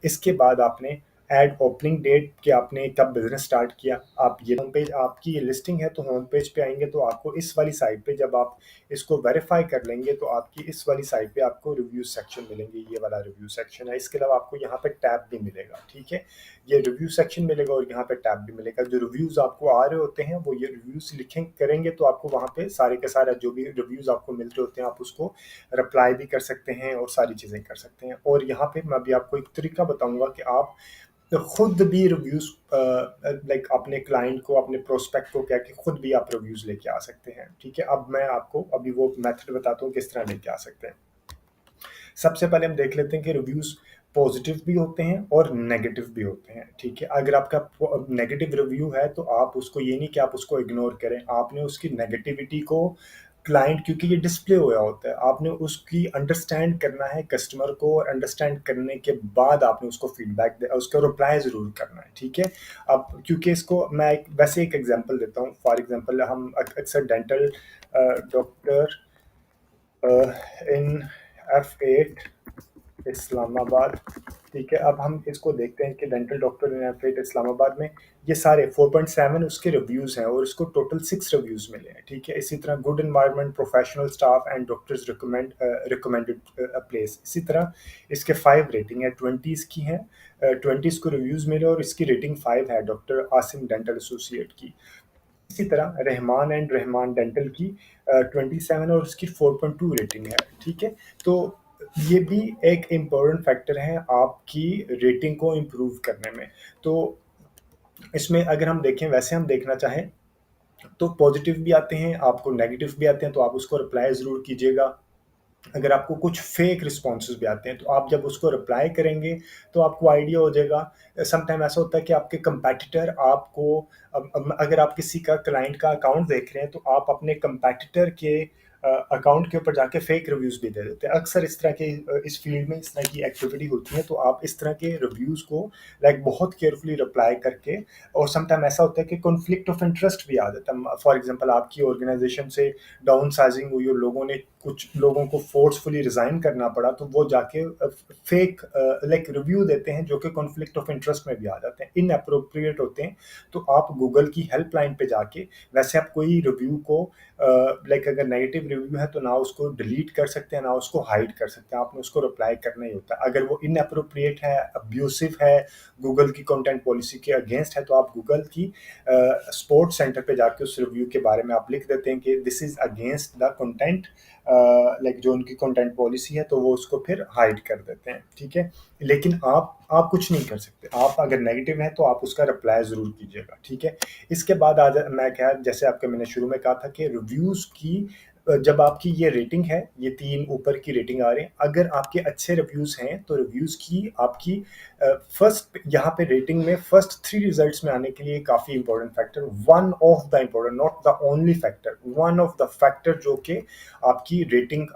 इसके बाद आपने ऐड ओपनिंग डेट कि आपने कब बिज़नेस स्टार्ट किया। आप ये होम पेज, आपकी ये लिस्टिंग है तो होम पेज पे आएँगे तो आपको इस वाली साइट पे जब आप इसको वेरीफ़ाई कर लेंगे तो आपकी इस वाली साइट पे आपको रिव्यू सेक्शन मिलेंगे, ये वाला रिव्यू सेक्शन है। इसके अलावा आपको यहाँ पे टैब भी मिलेगा, ठीक है? ये रिव्यू सेक्शन मिलेगा और यहाँ पे टैब भी मिलेगा। जो रिव्यूज़ आपको आ रहे होते हैं वो ये रिव्यूज़ लिखें करेंगे तो आपको वहाँ पे सारे के सारे जो भी रिव्यूज़ आपको मिल रहे होते हैं आप उसको रिप्लाई भी कर सकते हैं और सारी चीज़ें कर सकते हैं। और यहाँ पे मैं अभी आपको एक तरीका बताऊँगा कि आप तो खुद भी रिव्यूज़ लाइक अपने क्लाइंट को, अपने प्रोस्पेक्ट को कह के खुद भी आप रिव्यूज़ लेके आ सकते हैं, ठीक है? अब मैं आपको अभी वो मेथड बताता हूँ किस तरह लेके आ सकते हैं। सबसे पहले हम देख लेते हैं कि रिव्यूज़ पॉजिटिव भी होते हैं और नेगेटिव भी होते हैं, ठीक है? अगर आपका नेगेटिव रिव्यू है तो आप उसको ये नहीं कि आप उसको इग्नोर करें, आपने उसकी नेगेटिविटी को क्लाइंट क्योंकि ये डिस्प्ले हुआ होता है, आपने उसकी अंडरस्टैंड करना है कस्टमर को और अंडरस्टैंड करने के बाद आपने उसको फीडबैक दे उसका रिप्लाई ज़रूर करना है, ठीक है? अब क्योंकि इसको मैं एक वैसे एक एग्ज़ाम्पल देता हूँ, फॉर एग्ज़ाम्पल हम अक्सर डेंटल डॉक्टर इन F8 इस्लामाबाद, ठीक है? अब हम इसको देखते हैं कि डेंटल डॉक्टर इन F8 इस्लामाबाद में ये सारे 4.7 उसके रिव्यूज़ हैं और इसको टोटल 6 रिव्यूज़ मिले हैं, ठीक है? इसी तरह good environment, professional staff and doctors recommended place. इसी तरह इसके 5 रेटिंग है, 20 इसकी हैं, 20 इसको रिव्यूज़ मिले और इसकी रेटिंग 5 है डॉक्टर आसिम डेंटल एसोसिएट की। इसी तरह रहमान एंड रहमान डेंटल की 27 और उसकी 4.2 रेटिंग है, ठीक है? तो ये भी एक इम्पोर्टेंट फैक्टर है आपकी रेटिंग को इम्प्रूव करने में। तो इसमें अगर हम देखें, वैसे हम देखना चाहें तो पॉजिटिव भी आते हैं, आपको नेगेटिव भी आते हैं, तो आप उसको रिप्लाई ज़रूर कीजिएगा। अगर आपको कुछ फेक रिस्पॉन्सेज भी आते हैं तो आप जब उसको रिप्लाई करेंगे तो आपको आइडिया हो जाएगा। समटाइम ऐसा होता है कि आपके कंपैटिटर आपको अगर आप किसी का क्लाइंट का अकाउंट देख रहे हैं तो आप अपने कंपैटिटर के अकाउंट के ऊपर जाके फेक रिव्यूज़ भी दे देते हैं। अक्सर इस तरह के इस फील्ड में इस तरह की एक्टिविटी होती है, तो आप इस तरह के रिव्यूज़ को लाइक बहुत केयरफुली रिप्लाई करके, और समटाइम ऐसा होता है कि कॉन्फ्लिक्ट ऑफ इंटरेस्ट भी आ जाता है। फॉर एग्जांपल आपकी ऑर्गेनाइजेशन से डाउन साइजिंग हुई और लोगों ने कुछ लोगों को फोर्सफुली रिज़ाइन करना पड़ा, तो वो जाके फेक लाइक रिव्यू देते हैं जो कि कॉन्फ्लिक्ट ऑफ इंटरेस्ट में भी आ जाते हैं, इनअप्रोप्रिएट होते हैं। तो आप गूगल की हेल्पलाइन पे जाके, वैसे आप कोई रिव्यू को लाइक अगर नेगेटिव रिव्यू है तो ना उसको डिलीट कर सकते हैं ना उसको हाइड कर सकते हैं, आपने उसको रिप्लाई करना ही होता है। अगर वो इनअप्रोप्रिएट है, अब्यूसिव है, गूगल की कंटेंट पॉलिसी के अगेंस्ट है, तो आप गूगल की सपोर्ट सेंटर पे जाके उस रिव्यू के बारे में आप लिख देते हैं कि this is against the content, like जो उनकी कंटेंट पॉलिसी है, तो वो उसको फिर हाइड कर देते हैं, ठीक है? लेकिन आप कुछ नहीं कर सकते। आप अगर नेगेटिव है तो आप उसका रिप्लाई ज़रूर कीजिएगा, ठीक है? इसके बाद मैं क्या, जैसे आपको मैंने शुरू में कहा था कि रिव्यूज़ की जब आपकी ये रेटिंग है, ये 3 ऊपर की रेटिंग आ रहे हैं, अगर आपके अच्छे रिव्यूज़ हैं तो रिव्यूज़ की आपकी फर्स्ट यहाँ पे रेटिंग में फर्स्ट 3 रिजल्ट्स में आने के लिए काफ़ी important factor, one of the important, not the only factor, one of the factor जो कि आपकी रेटिंग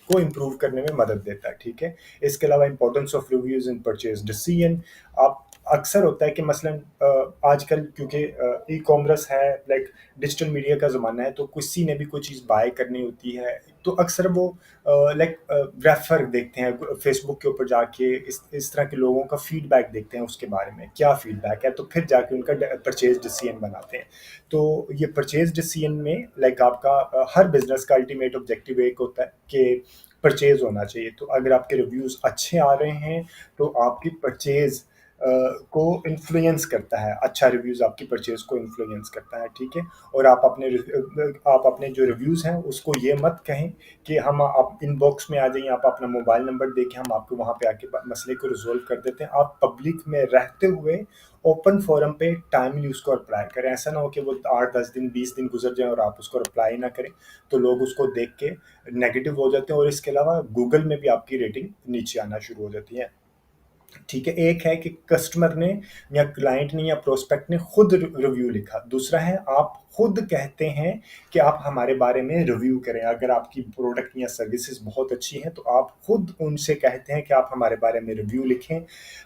को इम्प्रूव करने में मदद देता है, ठीक है? इसके अलावा importance of reviews in purchase decision. आप अक्सर होता है कि मसलन आजकल क्योंकि ई कॉमर्स है, लाइक डिजिटल मीडिया का ज़माना है, तो किसी ने भी कोई चीज़ बाय करनी होती है तो अक्सर वो लाइक रेफर देखते हैं फेसबुक के ऊपर जाके, इस तरह के लोगों का फीडबैक देखते हैं उसके बारे में क्या फीडबैक है, तो फिर जाके उनका परचेज डिसीजन बनाते हैं। तो ये परचेज डिसीजन में लाइक आपका हर बिजनेस का अल्टीमेट ऑब्जेक्टिव एक होता है कि परचेज होना चाहिए। तो अगर आपके रिव्यूज़ अच्छे आ रहे हैं तो आपकी परचेज को इन्फ्लुएंस करता है, अच्छा रिव्यूज़ आपकी परचेज़ को इन्फ्लुएंस करता है, ठीक है? और आप अपने जो रिव्यूज़ हैं उसको ये मत कहें कि हम आप इनबॉक्स में आ जाइए, आप अपना मोबाइल नंबर देके हम आपको वहाँ पे आके मसले को रिज़ॉल्व कर देते हैं। आप पब्लिक में रहते हुए ओपन फोरम पे टाइमली उसको रिप्लाई करें। ऐसा ना हो कि वो 8-10 दिन, 20 दिन गुज़र जाएँ और आप उसको रिप्लाई ना करें, तो लोग उसको देख के नेगेटिव हो जाते हैं और इसके अलावा गूगल में भी आपकी रेटिंग नीचे आना शुरू हो जाती है। ठीक है, एक है कि कस्टमर ने या क्लाइंट ने या प्रोस्पेक्ट ने खुद रिव्यू लिखा, दूसरा है आप खुद कहते हैं कि आप हमारे बारे में रिव्यू करें। अगर आपकी प्रोडक्ट या सर्विसेज बहुत अच्छी हैं तो आप खुद उनसे कहते हैं कि आप हमारे बारे में रिव्यू लिखें।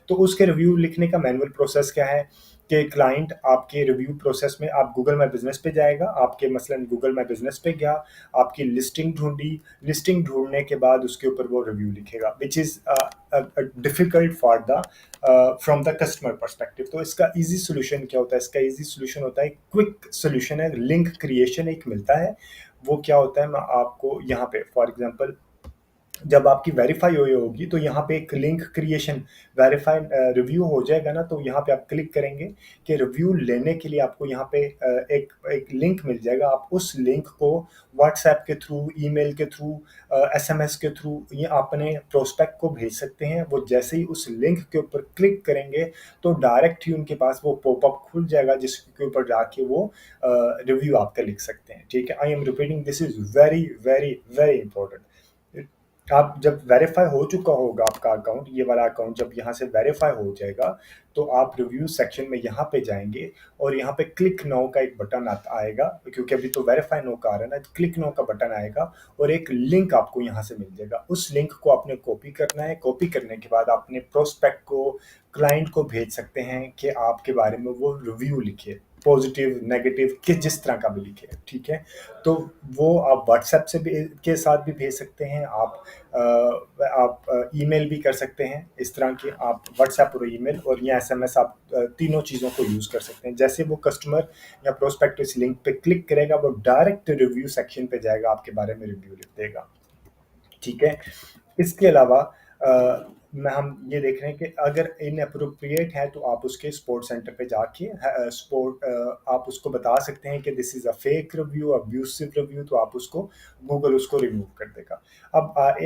तो उसके रिव्यू लिखने का मैनुअल प्रोसेस क्या है कि क्लाइंट आपके रिव्यू प्रोसेस में, आप गूगल माई बिजनेस पे जाएगा, आपके मसलन गूगल माई बिजनेस पे गया, आपकी लिस्टिंग ढूंढी, लिस्टिंग ढूंढने के बाद उसके ऊपर वो रिव्यू लिखेगा, which is difficult for the from the customer perspective. तो इसका इजी सोल्यूशन क्या होता है? इसका इजी सोल्यूशन होता है, क्विक सोल्यूशन है, लिंक क्रिएशन एक मिलता है। वो क्या होता है, मैं आपको यहाँ पे फॉर एग्जांपल, जब आपकी वेरीफाई हुई होगी तो यहाँ पे एक लिंक क्रिएशन, वेरीफाइड रिव्यू हो जाएगा ना, तो यहाँ पे आप क्लिक करेंगे कि रिव्यू लेने के लिए आपको यहाँ पे एक एक लिंक मिल जाएगा। आप उस लिंक को व्हाट्सएप के थ्रू, ईमेल के थ्रू, एसएमएस के थ्रू ये अपने प्रोस्पेक्ट को भेज सकते हैं। वो जैसे ही उस लिंक के ऊपर क्लिक करेंगे तो डायरेक्ट ही उनके पास वो पॉपअप खुल जाएगा जिसके ऊपर जाके वो रिव्यू आपका लिख सकते हैं। ठीक है, I am repeating, this is very very very important. आप जब वेरीफाई हो चुका होगा आपका अकाउंट, ये वाला अकाउंट जब यहाँ से वेरीफाई हो जाएगा, तो आप रिव्यू सेक्शन में यहाँ पे जाएंगे और यहाँ पे क्लिक नाउ का एक बटन आएगा, क्योंकि अभी तो वेरीफाई नो का आ रहा है ना, तो क्लिक नाउ का बटन आएगा और एक लिंक आपको यहाँ से मिल जाएगा। उस लिंक को आपने कॉपी करना है। कॉपी करने के बाद अपने प्रोस्पेक्ट को, क्लाइंट को भेज सकते हैं कि आपके बारे में वो रिव्यू लिखे, पॉजिटिव नेगेटिव कि जिस तरह का भी लिखे। ठीक है, तो वो आप व्हाट्सएप से भी के साथ भी भेज सकते हैं, आप ईमेल भी कर सकते हैं। इस तरह के आप व्हाट्सएप और ईमेल और या एसएमएस, आप तीनों चीज़ों को यूज़ कर सकते हैं। जैसे वो कस्टमर या प्रोस्पेक्ट इस लिंक पे क्लिक करेगा, वो डायरेक्ट रिव्यू सेक्शन पे जाएगा, आपके बारे में रिव्यू लिख देगा। ठीक है, इसके अलावा मैं हम ये देख रहे हैं कि अगर इनअप्रोप्रिएट है तो आप उसके सपोर्ट सेंटर पे जाके आप उसको बता सकते हैं कि this is a fake review, abusive review, तो आप उसको, गूगल उसको रिमूव कर देगा। अब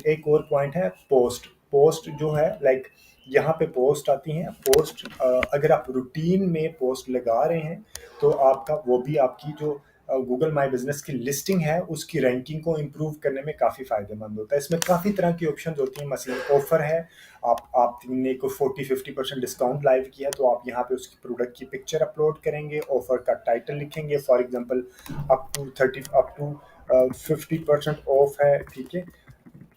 एक और पॉइंट है पोस्ट। पोस्ट जो है, लाइक यहाँ पे पोस्ट आती हैं, पोस्ट अगर आप रूटीन में पोस्ट लगा रहे हैं तो आपका वो भी आपकी जो गूगल माई बिजनेस की लिस्टिंग है उसकी रैंकिंग को इम्प्रूव करने में काफ़ी फायदेमंद होता है। इसमें काफ़ी तरह की ऑप्शन होती हैं, मसलन ऑफर है, आपने को 40-50% डिस्काउंट लाइव किया तो आप यहाँ पे उसकी प्रोडक्ट की पिक्चर अपलोड करेंगे, ऑफर का टाइटल लिखेंगे, for example up to 50% off है। ठीक है,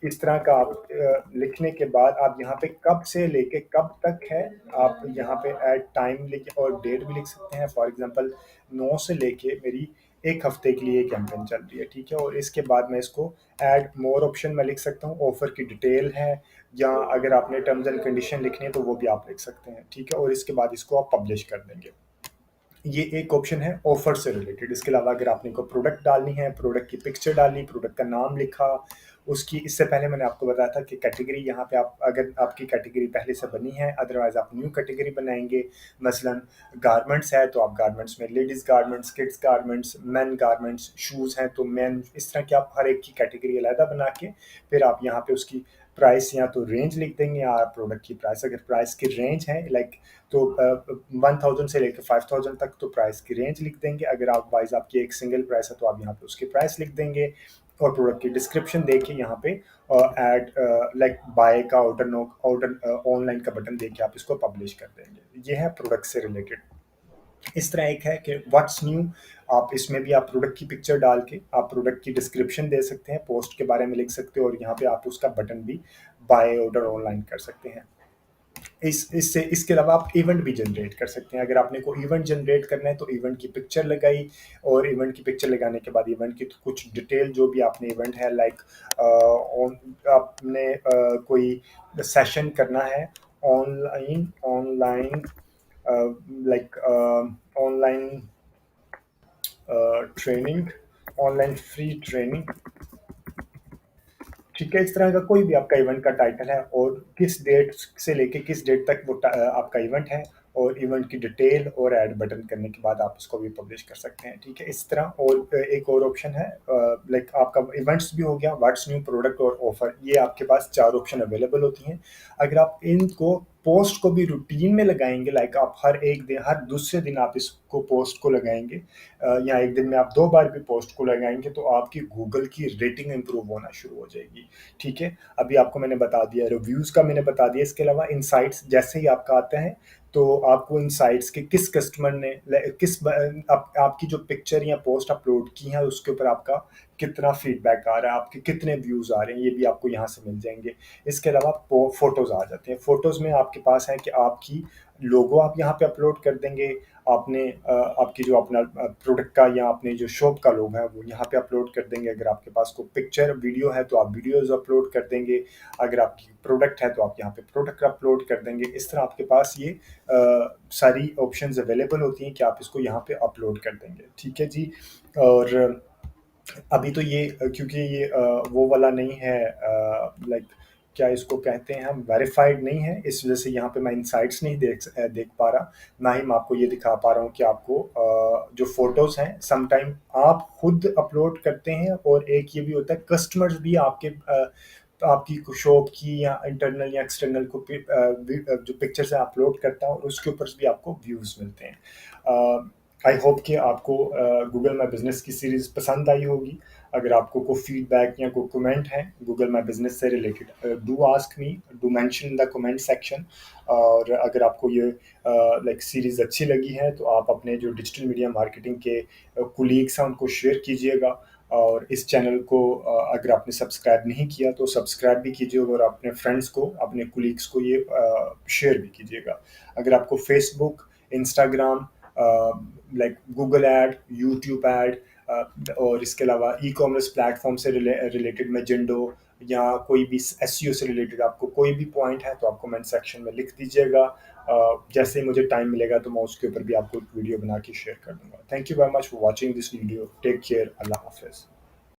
इस तरह का आप लिखने के बाद आप यहाँ पे कब से लेके कब तक है, आप यहाँ पे ऐड टाइम लिखे और डेट भी लिख सकते हैं। फॉर एग्जांपल 9 से लेके मेरी 1 हफ्ते के लिए कैंपेन चल रही है। ठीक है, और इसके बाद मैं इसको ऐड मोर ऑप्शन में लिख सकता हूँ, ऑफर की डिटेल है, या अगर आपने टर्म्स एंड कंडीशन लिखनी है तो वो भी आप लिख सकते हैं। ठीक है, और इसके बाद इसको आप पब्लिश कर देंगे। ये एक ऑप्शन है ऑफर से रिलेटेड। इसके अलावा अगर आपने को प्रोडक्ट डालनी है, प्रोडक्ट की पिक्चर डाली, प्रोडक्ट का नाम लिखा, उसकी, इससे पहले मैंने आपको बताया था कि कैटेगरी यहाँ पे आप, अगर आपकी कैटेगरी पहले से बनी है, अदरवाइज आप न्यू कैटेगरी बनाएंगे। मसलन गारमेंट्स है तो आप गारमेंट्स में ladies garments, kids garments, main garments, shoes हैं तो मेन, इस तरह की आप हर एक की कैटेगरी अलहदा बना के फिर आप यहाँ पे उसकी प्राइस या तो रेंज लिख देंगे, या प्रोडक्ट की प्राइस, अगर प्राइस की रेंज है लाइक तो 1000 से लेकर 5000 तक तो प्राइस की रेंज लिख देंगे। अगर आप वाइज आपकी एक सिंगल प्राइस है तो आप यहाँ पे उसकी प्राइस लिख देंगे और प्रोडक्ट की डिस्क्रिप्शन देके यहाँ पे ऐड लाइक बाय का ऑर्डर ऑनलाइन का बटन देके आप इसको पब्लिश कर देंगे। ये है प्रोडक्ट से रिलेटेड। इस तरह एक है कि व्हाट्स न्यू, आप इसमें भी आप प्रोडक्ट की पिक्चर डाल के आप प्रोडक्ट की डिस्क्रिप्शन दे सकते हैं, पोस्ट के बारे में लिख सकते हो और यहाँ पे आप उसका बटन भी बाय ऑर्डर ऑनलाइन कर सकते हैं। इससे इसके अलावा आप इवेंट भी जनरेट कर सकते हैं। अगर आपने को इवेंट जनरेट करना है तो इवेंट की पिक्चर लगाई, और इवेंट की पिक्चर लगाने के बाद इवेंट की कुछ डिटेल जो भी आपने इवेंट है, लाइक आपने कोई सेशन करना है online, like online training, online free training. ठीक है, इस तरह का कोई भी आपका इवेंट का टाइटल है और किस डेट से लेके किस डेट तक वो आपका इवेंट है, और इवेंट की डिटेल और ऐड बटन करने के बाद आप उसको भी पब्लिश कर सकते हैं। ठीक है, इस तरह। और एक और ऑप्शन है, लाइक आपका इवेंट्स भी हो गया, व्हाट्स न्यू, प्रोडक्ट और ऑफर, ये आपके पास 4 ऑप्शन अवेलेबल होती हैं। अगर आप इनको पोस्ट को भी रूटीन में लगाएंगे, लाइक आप हर एक दिन, हर दूसरे दिन आप इसको पोस्ट को लगाएंगे, या एक दिन में आप 2 बार भी पोस्ट को लगाएंगे, तो आपकी गूगल की रेटिंग इंप्रूव होना शुरू हो जाएगी। ठीक है, अभी आपको मैंने बता दिया, रिव्यूज़ का मैंने बता दिया। इसके अलावा इनसाइट्स जैसे ही आपका आता है तो आपको इनसाइट्स के किस कस्टमर ने आपकी जो पिक्चर या पोस्ट अपलोड की है उसके ऊपर आपका कितना फीडबैक आ रहा है, आपके कितने व्यूज़ आ रहे हैं, ये भी आपको यहाँ से मिल जाएंगे। इसके अलावा फोटोज़ आ जाते हैं। फोटोज़ में आपके पास है कि आपकी लोगो आप यहाँ पे अपलोड कर देंगे, आपने आपकी जो अपना प्रोडक्ट का या अपने जो शॉप का लोगो है वो यहाँ पे अपलोड कर देंगे। अगर आपके पास कोई पिक्चर वीडियो है तो आप वीडियोज़ अपलोड कर देंगे। अगर आपकी प्रोडक्ट है तो आप यहाँ पे प्रोडक्ट अपलोड कर देंगे। इस तरह आपके पास ये सारी ऑप्शंस अवेलेबल होती हैं कि आप इसको यहाँ पे अपलोड कर देंगे। ठीक है जी। और अभी तो ये क्योंकि ये वो वाला नहीं है, लाइक क्या इसको कहते हैं, हम वेरीफाइड नहीं है, इस वजह से यहाँ पे मैं इनसाइट्स नहीं देख पा रहा। ना ही मैं आपको ये दिखा पा रहा हूँ कि आपको जो फोटोज हैं समटाइम आप खुद अपलोड करते हैं, और एक ये भी होता है कस्टमर्स भी आपके आपकी शॉप की या इंटरनल या एक्सटर्नल को जो पिक्चर्स है अपलोड करता है, और उसके ऊपर भी आपको व्यूज मिलते हैं। आई होप कि आपको गूगल माई बिजनेस की सीरीज पसंद आई होगी। अगर आपको कोई फीडबैक या कोई कमेंट है गूगल माई बिजनेस से related, do ask me, do mention in the comment section. और अगर आपको ये लाइक सीरीज अच्छी लगी है तो आप अपने जो डिजिटल मीडिया मार्केटिंग के कुलीग्स हैं उनको शेयर कीजिएगा। और इस चैनल को अगर आपने सब्सक्राइब नहीं किया तो सब्सक्राइब भी कीजिएगा, और अपने फ्रेंड्स को, अपने कुलीग्स को ये शेयर भी कीजिएगा। अगर आपको Facebook, Instagram, like Google add, YouTube add, और इसके अलावा ई कॉमर्स प्लेटफॉर्म से रिलेटेड मैजेंडो या कोई भी एसईओ से रिलेटेड आपको कोई भी पॉइंट है तो आप कमेंट सेक्शन में लिख दीजिएगा। जैसे ही मुझे टाइम मिलेगा तो मैं उसके ऊपर भी आपको एक वीडियो बना के शेयर कर दूंगा। Thank you very much for watching this video. Take care. अल्लाह हाफिज़।